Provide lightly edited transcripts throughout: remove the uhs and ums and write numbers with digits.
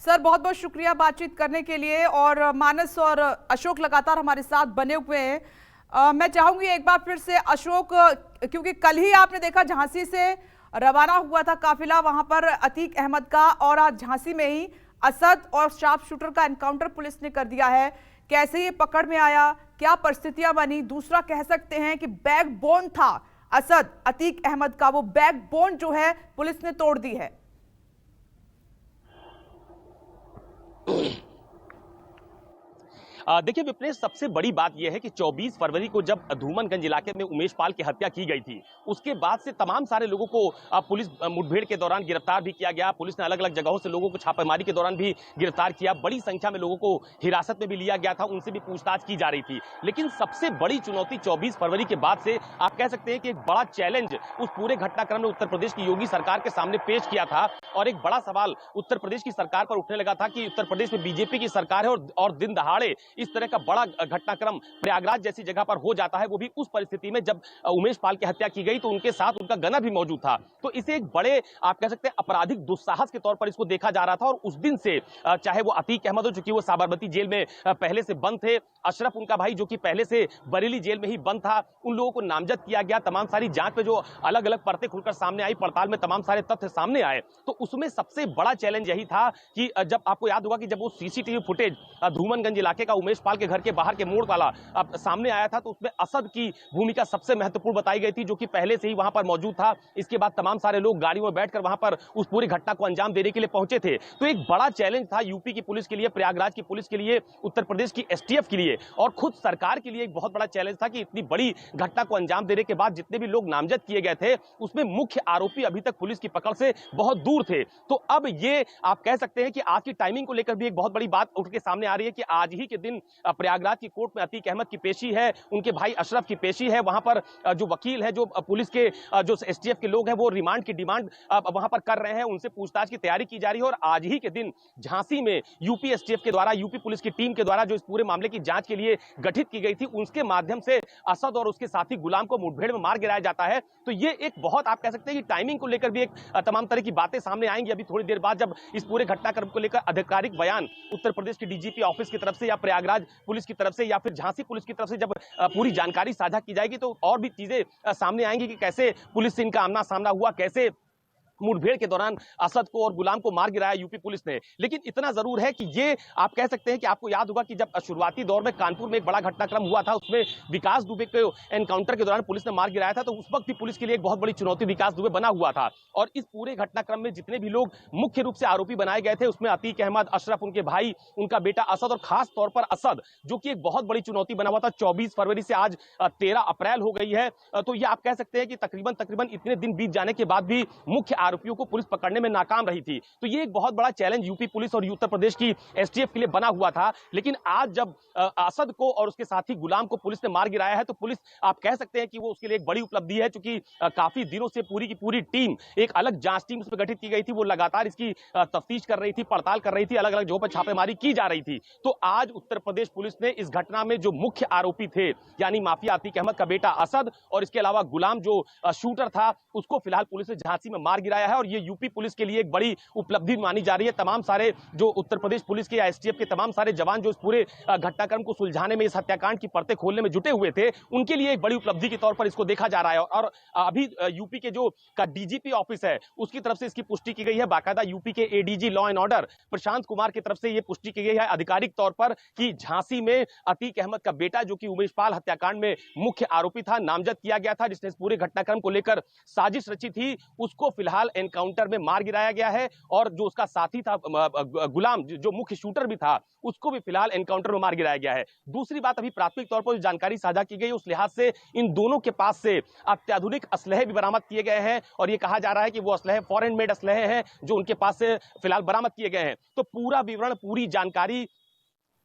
Sir बहुत बहुत शुक्रिया बातचीत करने के लिए। और मानस और अशोक लगातार हमारे साथ बने हुए हैं। मैं चाहूंगी एक बार फिर से अशोक, क्योंकि कल ही आपने देखा झांसी से रवाना हुआ था काफिला वहां पर अतीक अहमद का, और आज झांसी में ही असद और शार्प शूटर का एनकाउंटर पुलिस ने कर दिया है। कैसे ये पकड़ में आया, क्या परिस्थितियां बनी? दूसरा कह सकते हैं कि बैकबोन था असद अतीक अहमद का, वो बैकबोन जो है पुलिस ने तोड़ दी है। देखिए विपनेश, सबसे बड़ी बात यह है कि 24 फरवरी को जब धूमनगंज इलाके में उमेश पाल की हत्या की गई थी, उसके बाद से तमाम सारे लोगों को पुलिस मुठभेड़ के दौरान गिरफ्तार भी किया गया। पुलिस ने अलग अलग जगहों से लोगों को छापेमारी के दौरान भी गिरफ्तार किया। बड़ी संख्या में लोगों को हिरासत में भी लिया गया था, उनसे भी पूछताछ की जा रही थी। लेकिन सबसे बड़ी चुनौती 24 फरवरी के बाद से आप कह सकते हैं कि एक बड़ा चैलेंज उस पूरे घटनाक्रम में उत्तर प्रदेश की योगी सरकार के सामने पेश किया था। और एक बड़ा सवाल उत्तर प्रदेश की सरकार पर उठने लगा था कि उत्तर प्रदेश में बीजेपी की सरकार है और दिन दहाड़े इस तरह का बड़ा घटनाक्रम प्रयागराज जैसी जगह पर हो जाता है, वो भी उस परिस्थिति में जब उमेश पाल की हत्या की गई तो उनके साथ उनका गनर भी मौजूद था। तो इसे एक बड़े आप कह सकते हैं आपराधिक दुस्साहस के तौर पर इसको देखा जा रहा था। और उस दिन से चाहे वो अतीक अहमद हो, चूंकि वो साबरमती जेल में पहले से बंद थे, अशरफ उनका भाई जो कि पहले से बरेली जेल में ही बंद था, उन लोगों को नामजद किया गया। तमाम सारी जांच में जो अलग अलग परतें खुलकर सामने आई, पड़ताल में तमाम सारे तथ्य सामने आए, तो उसमें सबसे बड़ा चैलेंज यही था कि जब आपको याद होगा कि जब वो सीसीटीवी फुटेज धूमनगंज इलाके का उमेश पाल के घर के बाहर के मोड़ वाला सामने आया था, तो उसमें असद की भूमिका सबसे महत्वपूर्ण बताई गई थी, जो कि पहले से ही वहां पर मौजूद था। इसके बाद तमाम सारे लोग गाड़ियों में बैठकर वहां पर उस पूरी घटना को अंजाम देने के लिए पहुंचे थे। तो एक बड़ा चैलेंज था यूपी की पुलिस के लिए, प्रयागराज की पुलिस के लिए, उत्तर प्रदेश की एसटीएफ के लिए और खुद सरकार के लिए एक बहुत बड़ा चैलेंज था कि इतनी बड़ी घटना को अंजाम देने के बाद जितने भी लोग नामजद किए गए थे, उसमें मुख्य आरोपी अभी तक पुलिस की पकड़ से बहुत दूर थे। तो अब ये आप कह सकते हैं कि आज की टाइमिंग को लेकर भी एक बहुत बड़ी बात उठ के सामने आ रही है कि आज ही के दिन प्रयागराज की कोर्ट में अतीक अहमद की पेशी है, उनके भाई अशरफ की पेशी है। वहां पर जो वकील है, जो पुलिस के जो एसटीएफ के लोग हैं, वो रिमांड की डिमांड वहां पर कर रहे हैं, उनसे पूछताछ की तैयारी की जा रही है। और आज ही के दिन झांसी में यूपी एसटीएफ के द्वारा, यूपी पुलिस की टीम के द्वारा जो इस पूरे मामले की जांच के लिए गठित की गई थी, उसके माध्यम से असद और उसके साथी गुलाम को मुठभेड़ में मार गिराया जाता है। तो ये एक बहुत आप कह सकते हैं कि टाइमिंग को लेकर भी एक तमाम तरह की बातें सामने आएंगी अभी थोड़ी देर बाद, जब इस पूरे घटनाक्रम को लेकर आधिकारिक बयान उत्तर प्रदेश की डीजीपी ऑफिस की तरफ से या प्रयागराज पुलिस की तरफ से या फिर झांसी पुलिस की तरफ से जब पूरी जानकारी साझा की जाएगी, तो और भी चीजें सामने आएंगी कि कैसे पुलिस से इनका आमना सामना हुआ, कैसे मुठभेड़ के दौरान असद को और गुलाम को मार गिराया यूपी पुलिस ने। लेकिन इतना जरूर है कि ये आप कह सकते हैं कि आपको याद होगा कि जब शुरुआती दौर में कानपुर में एक बड़ा घटनाक्रम हुआ था, उसमें विकास दुबे के एनकाउंटर के दौरान पुलिस ने मार गिराया था, तो उस वक्त भी पुलिस के लिए एक बहुत बड़ी चुनौती विकास दुबे बना हुआ था। और इस पूरे घटनाक्रम में जितने भी लोग मुख्य रूप से आरोपी बनाए गए थे, उसमें अतीक अहमद, अशरफ, उनके भाई, उनका बेटा असद और खास तौर पर असद, जो कि एक बहुत बड़ी चुनौती बना हुआ था। 24 फरवरी से आज 13 अप्रैल हो गई है, तो ये आप कह सकते हैं कि तकरीबन इतने दिन बीत जाने के बाद भी मुख्य आरोपियों को पुलिस पकड़ने में नाकाम रही थी। तो ये एक बहुत बड़ा चैलेंज यूपी पुलिस और उत्तर प्रदेश की एसटीएफ के लिए बना हुआ था। लेकिन आज जब असद को और उसके साथी गुलाम को पुलिस ने मार गिराया है, तो पुलिस आप कह सकते हैं कि वो उसके लिए एक बड़ी उपलब्धि है, क्योंकि काफी दिनों से पूरी की पूरी टीम, एक अलग जांच टीम उसमें गठित की गई थी, वो लगातार इसकी तफ्तीश कर रही थी, पड़ताल कर रही थी, अलग अलग जगहों पर छापेमारी की जा रही थी। तो आज उत्तर प्रदेश पुलिस ने इस घटना में जो मुख्य आरोपी थे, यानी माफिया अतीक अहमद का बेटा असद और इसके अलावा गुलाम जो शूटर था, उसको फिलहाल पुलिस ने झांसी में मार गिराया है। और ये यूपी पुलिस के लिए एक बड़ी उपलब्धि मानी जा रही है। तमाम सारे जो उत्तर प्रदेश पुलिस के या एसटीएफ के तमाम सारे जवान जो इस पूरे घटनाक्रम को सुलझाने में, इस हत्याकांड की परतें खोलने में जुटे हुए थे, उनके लिए एक बड़ी उपलब्धि के तौर पर इसको देखा जा रहा है। और अभी यूपी के जो का डीजीपी ऑफिस है, उसकी तरफ से इसकी पुष्टि की गई है। बाकायदा यूपी के ADG law and order Prashant Kumar की तरफ से यह पुष्टि की गई है आधिकारिक तौर पर कि झांसी में अतीक अहमद का बेटा, जो कि उमेश पाल हत्याकांड में मुख्य आरोपी था, नामजद किया गया था, जिसने इस पूरे घटनाक्रम को लेकर साजिश रची थी, उसको फिलहाल एनकाउंटर में मार गिराया गया है। और जो उसका साथी था गुलाम, जो मुख्य शूटर भी था, उसको भी फिलहाल एनकाउंटर में मार गिराया गया है। दूसरी बात, अभी प्राथमिक तौर पर जो जानकारी साझा की गई, उस लिहाज से इन दोनों के पास से अत्याधुनिक असलहे भी बरामद किए गए हैं। और ये कहा जा रहा है कि वो असलहे फॉरेन मेड असलहे हैं जो उनके पास से फिलहाल बरामद किए गए हैं। तो पूरा विवरण, पूरी जानकारी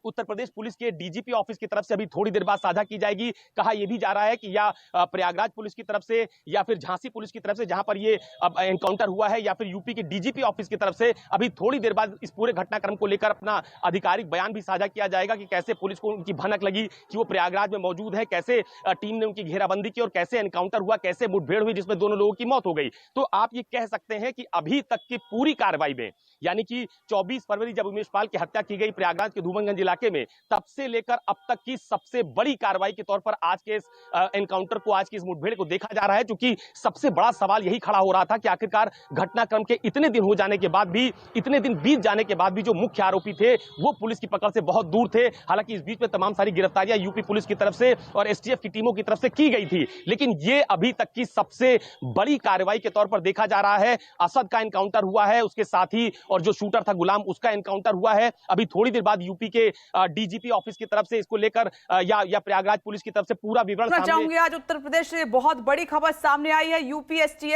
उत्तर प्रदेश पुलिस के डीजीपी ऑफिस की तरफ से अभी थोड़ी देर बाद साझा की जाएगी। कहा यह भी जा रहा है कि या प्रयागराज पुलिस की तरफ से या फिर झांसी पुलिस की तरफ से, जहां पर ये एनकाउंटर हुआ है, या फिर यूपी के डीजीपी ऑफिस की तरफ से अभी थोड़ी देर बाद इस पूरे घटनाक्रम को लेकर अपना आधिकारिक बयान भी साझा किया जाएगा कि कैसे पुलिस को उनकी भनक लगी कि वो प्रयागराज में मौजूद है, कैसे टीम ने उनकी घेराबंदी की और कैसे एनकाउंटर हुआ, कैसे मुठभेड़ हुई जिसमें दोनों लोगों की मौत हो गई। तो आप ये कह सकते हैं कि अभी तक की पूरी कार्रवाई में यानी कि 24 फरवरी जब उमेश पाल की हत्या की गई प्रयागराज के धूमनगंज इलाके में, तब से लेकर अब तक की सबसे बड़ी कार्रवाई के तौर पर आज के इस एनकाउंटर को, आज की इस मुठभेड़ को देखा जा रहा है। क्योंकि सबसे बड़ा सवाल यही खड़ा हो रहा था कि आखिरकार घटनाक्रम के इतने दिन हो जाने के बाद भी, इतने दिन बीत जाने के बाद भी जो मुख्य आरोपी थे वो पुलिस की पकड़ से बहुत दूर थे। हालांकि इस बीच में तमाम सारी गिरफ्तारियां यूपी पुलिस की तरफ से और एसटीएफ की टीमों की तरफ से की गई थी, लेकिन ये अभी तक की सबसे बड़ी कार्रवाई के तौर पर देखा जा रहा है। असद का एनकाउंटर हुआ है, उसके साथ ही और जो शूटर था गुलाम, उसका एनकाउंटर हुआ है। अभी थोड़ी देर बाद यूपी के डीजीपी ऑफिस की तरफ से इसको लेकर या प्रयागराज पुलिस की तरफ से पूरा विवरण चाहूंगी। आज उत्तर प्रदेश से बहुत बड़ी खबर सामने आई है। UP STF